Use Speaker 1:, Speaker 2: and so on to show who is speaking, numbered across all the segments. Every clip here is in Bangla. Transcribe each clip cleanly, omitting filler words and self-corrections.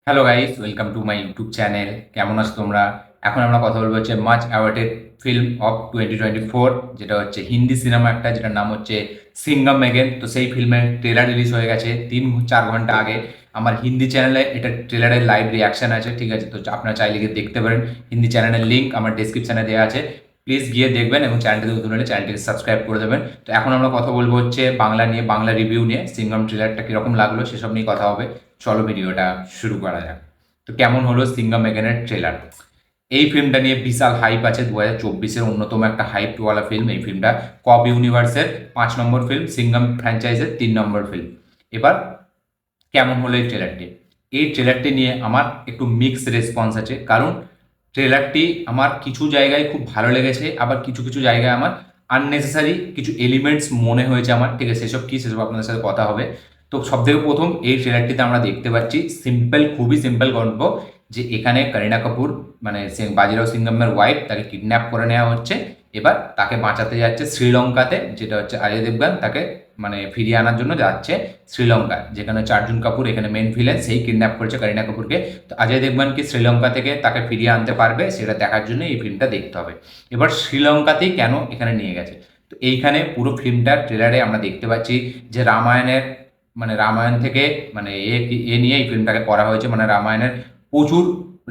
Speaker 1: Hello guys, welcome to my YouTube channel. কেমন আছো তোমরা? এখন আমরা কথা বলবো হচ্ছে মাচ অ্যাওয়ার্ডেড ফিল্ম অফ 2024, যেটা হচ্ছে হিন্দি সিনেমা একটা, যেটার নাম হচ্ছে সিঙ্গম মেগেন। তো সেই ফিল্মের ট্রেলার রিলিজ হয়ে গেছে 3-4 ঘন্টা আগে। আমার হিন্দি চ্যানেলে এটা ট্রেলারের লাইভ রিয়াকশন আছে, ঠিক আছে? তো আপনারা চাইলে গিয়ে দেখতে পারেন। হিন্দি চ্যানেলের লিঙ্ক আমার ডেসক্রিপশানে দেওয়া আছে, প্লিজ গিয়ে দেখবেন এবং চ্যানেলটিতে নতুন হলে চ্যানেলটিকে সাবস্ক্রাইব করে দেবেন। তো এখন আমরা কথা বলবো হচ্ছে বাংলা নিয়ে, বাংলা রিভিউ নিয়ে। সিঙ্গম ট্রেলারটা কীরকম লাগলো সেসব নিয়ে কথা হবে। চলো ভিডিওটা শুরু করা যাক। তো কেমন হলো সিঙ্গম মেগানের ট্রেলার? এই ফিল্মটা নিয়ে বিশাল হাইপ আছে। 2024-এর অন্যতম একটা হাইপওয়ালা ফিল্ম এই ফিল্মটা। কব ইউনিভার্সের 5 নম্বর ফিল্ম, সিঙ্গম ফ্র্যাঞ্চাইজের 3 নম্বর ফিল্ম। এবার কেমন হলো এই ট্রেলারটি? এই ট্রেলারটি নিয়ে আমার একটু মিক্স রেসপন্স আছে, কারণ ট্রেলারটি আমার কিছু জায়গায় খুব ভালো লেগেছে, আবার কিছু কিছু জায়গায় আমার আননেসেসারি কিছু এলিমেন্টস মনে হয়েছে আমার, ঠিক আছে? সেসব কি, সেসব আপনাদের সাথে কথা হবে। তো সব থেকে প্রথম, এই ট্রেলারটিতে আমরা দেখতে পাচ্ছি সিম্পল, খুবই সিম্পল গল্প, যে এখানে করিনা কাপুর মানে বাজিরাও সিংঘমের ওয়াইফ, তাকে কিডন্যাপ করে নেওয়া হচ্ছে। এবার তাকে বাঁচাতে যাচ্ছে শ্রীলঙ্কাতে, যেটা হচ্ছে অজয় দেবগন তাকে মানে ফিরিয়ে আনার জন্য যাচ্ছে শ্রীলঙ্কা, যেখানে হচ্ছে অর্জুন কাপুর এখানে মেন ভিলেন, সেই কিডন্যাপ করেছে করিনা কাপুরকে। তো অজয় দেবগন কি শ্রীলঙ্কা থেকে তাকে ফিরিয়ে আনতে পারবে, সেটা দেখার জন্য এই ফিল্মটা দেখতে হবে। এবার শ্রীলঙ্কাতেই কেন এখানে নিয়ে গেছে, তো এইখানে পুরো ফিল্মটার ট্রেলারে আমরা দেখতে পাচ্ছি যে রামায়ণের মানে রামায়ণ থেকে মানে এ নিয়ে এই ফিল্মটাকে করা হয়েছে। মানে রামায়ণের প্রচুর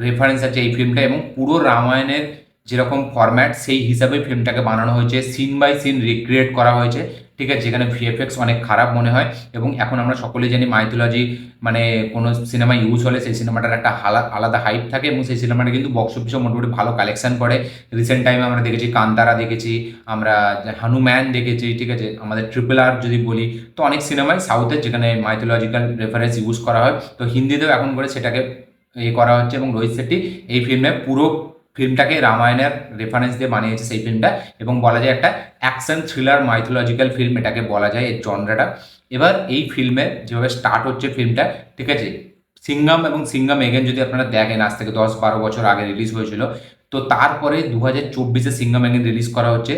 Speaker 1: রেফারেন্স আছে এই ফিল্মটা, এবং পুরো রামায়ণের যেরকম ফরম্যাট সেই হিসাবে ফিল্মটাকে বানানো হয়েছে, সিন বাই সিন রিক্রিয়েট করা হয়েছে, ঠিক আছে? যেখানে ভিএফএক্স অনেক খারাপ মনে হয়। এবং এখন আমরা সকলেই জানি মাইথোলজি মানে কোনো সিনেমা ইউজ হলে সেই সিনেমাটার একটা আলাদা হাইপ থাকে, এবং সেই সিনেমাটা কিন্তু বক্স অফিসে মোটামুটি ভালো কালেকশন করে। রিসেন্ট টাইমে আমরা দেখেছি কান্তারা দেখেছি, আমরা হনুম্যান দেখেছি, ঠিক আছে? আমাদের RRR যদি বলি, তো অনেক সিনেমায় সাউথের যেখানে মাইথোলজিক্যাল রেফারেন্স ইউজ করা হয়, তো হিন্দিতেও এখন করে সেটাকে করা হচ্ছে। এবং রোহিত শেট্টি এই ফিল্মে পুরো ফিল্মটাকে রামায়ণের রেফারেন্স দিয়ে বানিয়েছে সেই ফিল্মটা, এবং বলা যায় একটা অ্যাকশন থ্রিলার মাইথোলজিক্যাল ফিল্ম এটাকে বলা যায়, এই জনরাটা। এবার এই ফিল্মের যেভাবে স্টার্ট হচ্ছে ফিল্মটা, ঠিক আছে? সিঙ্গম এবং সিঙ্গম এগেন যদি আপনারা দেখেন, আজ থেকে 10-12 বছর আগে রিলিজ হয়েছিল। তো তারপরে 2024-এ সিঙ্গম এগেন রিলিজ করা হচ্ছে।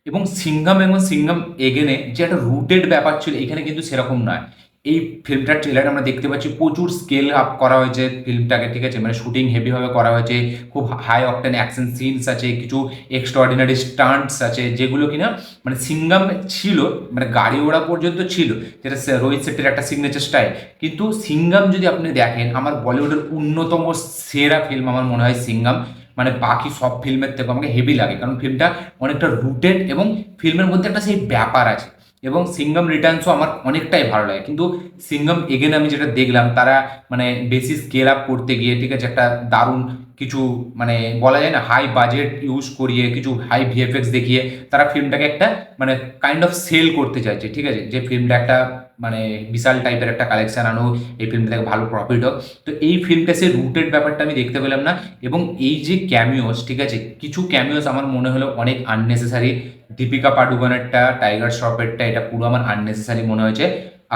Speaker 1: এবং সিঙ্গম এবং সিঙ্গম এগেনে যে একটা রুটেড ব্যাপার ছিল, এখানে কিন্তু সেরকম নয়। এই ফিল্মটার ট্রেলার আমরা দেখতে পাচ্ছি প্রচুর স্কেল আপ করা হয়েছে ফিল্মটাকে, ঠিক আছে? মানে শুটিং হেভিভাবে করা হয়েছে, খুব হাই অকটেন অ্যাকশন সিনস আছে, কিছু এক্সট্রাঅর্ডিনারি স্টান্টস আছে, যেগুলো কিনা মানে সিঙ্গম ছিল, মানে গাড়ি ওড়া পর্যন্ত ছিল, যেটা রোহিত শেট্টির একটা সিগনেচার স্টাইল। কিন্তু সিঙ্গম যদি আপনি দেখেন, আমার বলিউডের অন্যতম সেরা ফিল্ম আমার মনে হয় সিঙ্গম। মানে বাকি সব ফিল্মের থেকে আমাকে হেভি লাগে, কারণ ফিল্মটা অনেকটা রুটেড এবং ফিল্মের মধ্যে একটা সেই ব্যাপার আছে। এবং সিঙ্গম রিটার্নসও আমার অনেকটাই ভালো লাগে। কিন্তু সিঙ্গম এগেন আমি যেটা দেখলাম, তারা মানে বেশি স্কেল আপ করতে গিয়ে, ঠিক আছে, একটা দারুণ কিছু মানে বলা যায় না, হাই বাজেট ইউজ করিয়ে, কিছু হাই ভিএফএক্স দেখিয়ে তারা ফিল্মটাকে একটা মানে কাইন্ড অফ সেল করতে চাইছে, ঠিক আছে? যে ফিল্মটা একটা মানে বিশাল টাইপের একটা কালেকশন আনো, এই ফিল্ম থেকে ভালো প্রফিট হোক। তো এই ফিল্মটা সে রুটেড ব্যাপারটা আমি দেখতে পেলাম না। এবং এই যে ক্যামিওস, ঠিক আছে, কিছু ক্যামিওস আমার মনে হলো অনেক আননেসেসারি। দীপিকা পাডুকোনেরটা, টাইগার শ্রফেরটা, এটা পুরো আমার আননেসেসারি মনে হয়েছে।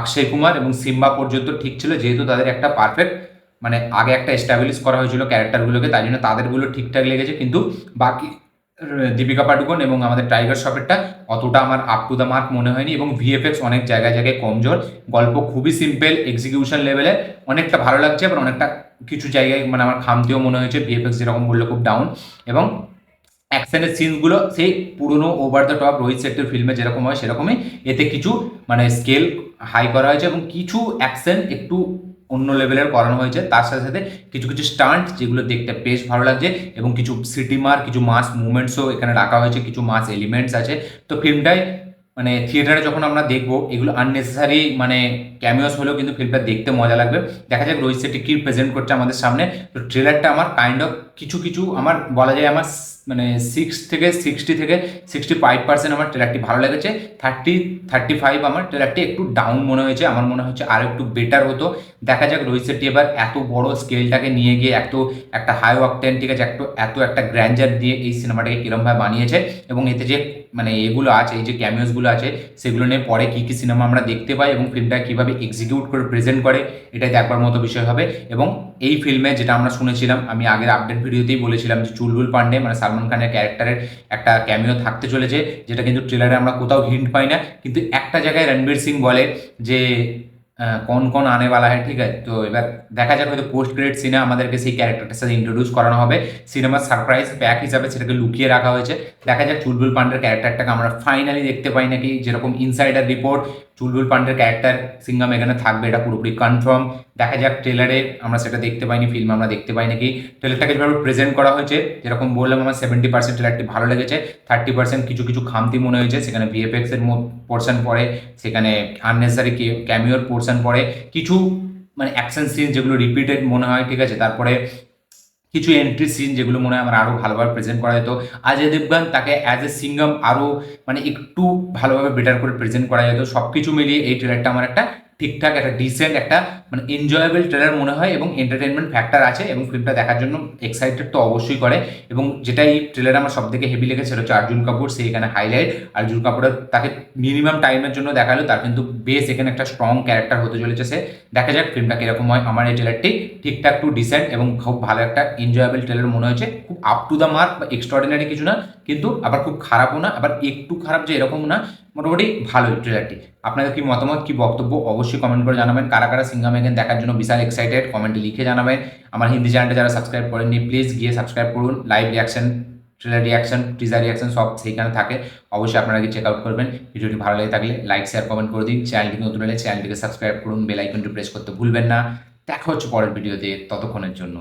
Speaker 1: অক্ষয় কুমার এবং সিম্বা পর্যন্ত ঠিক ছিল, যেহেতু তাদের একটা পারফেক্ট মানে আগে একটা এস্টাবলিশ করা হয়েছিল ক্যারেক্টারগুলোকে, তাই জন্য তাদেরগুলো ঠিকঠাক লেগেছে। কিন্তু বাকি দীপিকা পাডুকোন এবং আমাদের টাইগার শ্রফেরটা অতটা আমার আপ টু দ্য মার্ক মনে হয়নি। এবং ভিএফএক্স অনেক জায়গায় জায়গায় কমজোর, গল্প খুবই সিম্পল, এক্সিকিউশন লেভেলে অনেকটা ভালো লাগছে, আবার অনেকটা কিছু জায়গায় মানে আমার খামতিও মনে হয়েছে, ভিএফএক্স যেরকম বললে খুব ডাউন। এবং অ্যাকশনের সিনগুলো সেই পুরনো ওভার দ্য টপ রোহিত শেট্টির ফিল্মে যেরকম হয় সেরকমই, এতে কিছু মানে স্কেল হাই করা হয়েছে এবং কিছু অ্যাকশন একটু অন্য লেভেলের করানো হয়েছে। তার সাথে সাথে কিছু কিছু স্টান্ট যেগুলো দেখতে বেশ ভালো লাগছে, এবং কিছু সিটিমার কিছু মাস মুভমেন্টসও এখানে রাখা হয়েছে, কিছু মাস এলিমেন্টস আছে। তো ফিল্মটায় মানে থিয়েটারে যখন আমরা দেখবো, এগুলো আননেসেসারি মানে ক্যামিওস হলেও কিন্তু ফিল্মটা দেখতে মজা লাগবে। দেখা যাক রোহিত শেট্টি কি প্রেজেন্ট করছে আমাদের সামনে। তো ট্রেলারটা আমার কাইন্ড অফ কিছু কিছু আমার বলা যায় আমার মানে 65% আমার ট্রেলারটি ভালো লেগেছে। 35 আমার ট্রেলারটি একটু ডাউন মনে হয়েছে। আমার মনে হচ্ছে আর একটু বেটার হতো। দেখা যাক রোহিত শেট্টি এবার এত বড় স্কেলটাকে নিয়ে গিয়ে একটা হাই অকটেন, ঠিক আছে, এত একটা গ্র্যান্ডার দিয়ে এই সিনেমাটাকে কীরমভাবে বানিয়েছে, এবং এতে যে মানে এগুলো আছে, এই যে ক্যামিওসগুলো আছে, সেগুলো নিয়ে পরে কী কী সিনেমা আমরা দেখতে পাই এবং ফিল্মটা কীভাবে এক্সিকিউট করে প্রেজেন্ট করে, এটাই দেখবার মতো বিষয় হবে। এবং এই ফিল্মে যেটা আমরা শুনেছিলাম, আমি আগের আপডেট ভিডিওতেই বলেছিলাম যে চুলবুল পান্ডে মানে সালমান খানের ক্যারেক্টারের একটা ক্যামিও থাকতে চলেছে, যেটা কিন্তু ট্রেলারে আমরা কোথাও হিন্ট পাই না। কিন্তু একটা জায়গায় রণবীর সিং বলে যে कौन कौन आने वाला है, ঠিক আছে। তো এবার দেখা যাক, হয়তো পোস্ট ক্রেডিট সিনে আমাদেরকে সেই ক্যারেক্টারটার সাথে ইন্ট্রোডিউস করানো হবে, সিনেমার সারপ্রাইজ প্যাক হিসাবে সেটাকে লুকিয়ে রাখা হয়েছে। দেখা যাক চুলবুল পান্ডের ক্যারেক্টারটাকে আমরা ফাইনালি দেখতে পাই নাকি। যেরকম insider report, Chulbul পান্ডের character Singham এখানে থাকবে, এটা পুরোপুরি কনফার্ম। দেখা যাক ট্রেলারে আমরা সেটা দেখতে পাইনি, ফিল্মে আমরা দেখতে পাই নাকি। ট্রেলারটাকে যেভাবে প্রেজেন্ট করা হয়েছে, যেরকম বললাম আমার 70% ট্রেলারটি ভালো লেগেছে, 30% কিছু কিছু খামতি মনে হয়েছে। সেখানে ভিএফএক্স এর পোর্শন পড়ে, সেখানে আননেসারি ক্যামিওর পোর্শন পড়ে, কিছু মানে অ্যাকশন সিন যেগুলো রিপিটেড মনে হয়, ঠিক আছে। তারপরে কিছু এন্ট্রি সিন যেগুলো মনে হয় আমার আরও ভালোভাবে প্রেজেন্ট করা যেত। অজয় দেবগন তাকে অ্যাজ এ সিঙ্গম আরও মানে একটু ভালোভাবে বেটার করে প্রেজেন্ট করা যেত। সব কিছু মিলিয়ে এই ট্রেলারটা আমার একটা ঠিকঠাক, একটা ডিসেন্ট, একটা মানে এনজয়েবল ট্রেলার মনে হয়, এবং এন্টারটেনমেন্ট ফ্যাক্টর আছে, এবং ফিল্মটা দেখার জন্য এক্সাইটেড তো অবশ্যই করে। এবং যেটা এই ট্রেলারে আমার সব থেকে হেভি লেগেছে সেটা হচ্ছে অর্জুন কাপুর, সে এখানে হাইলাইট। অর্জুন কাপুরের তাকে মিনিমাম টাইমের জন্য দেখালো, তার কিন্তু বেশ এখানে একটা স্ট্রং ক্যারেক্টার হতে চলেছে সে। দেখা যাক ফিল্মটা কীরকম হয়। আমার এই ট্রেলারটি ঠিকঠাক টু ডিসেন্ট এবং খুব ভালো একটা এনজয়েবল ট্রেলার মনে হয়েছে। খুব আপ টু দ্য মার্ক বা এক্সট্রাঅর্ডিনারি কিছু না, কিন্তু আবার খুব খারাপও না, আবার একটু খারাপ যে এরকম না, মোটামুটি ভালোই ট্রেলারটি। আপনাদের কি মতামত, কি বক্তব্য অবশ্যই কমেন্ট করে জানাবেন। কারা কারা সিঙ্গাম এগেন দেখার জন্য বিশাল এক্সাইটেড কমেন্টে লিখে জানাবেন। আমার হিন্দি চ্যানেলটা যারা সাবস্ক্রাইব করেননি প্লিজ গিয়ে সাবস্ক্রাইব করুন। Live reaction, trailer reaction, teaser reaction সব সেইখানে থাকে, অবশ্যই আপনারা গিয়ে চেক আউট করবেন। ভিডিওটি ভালো লেগে থাকলে লাইক শেয়ার কমেন্ট করে দিন। চ্যানেলটি নতুন হলে চ্যানেলটিকে সাবস্ক্রাইব করুন, বেল আইকনটি প্রেস করতে ভুলবেন না। দেখা হচ্ছে পরের ভিডিওতে, ততক্ষণের জন্য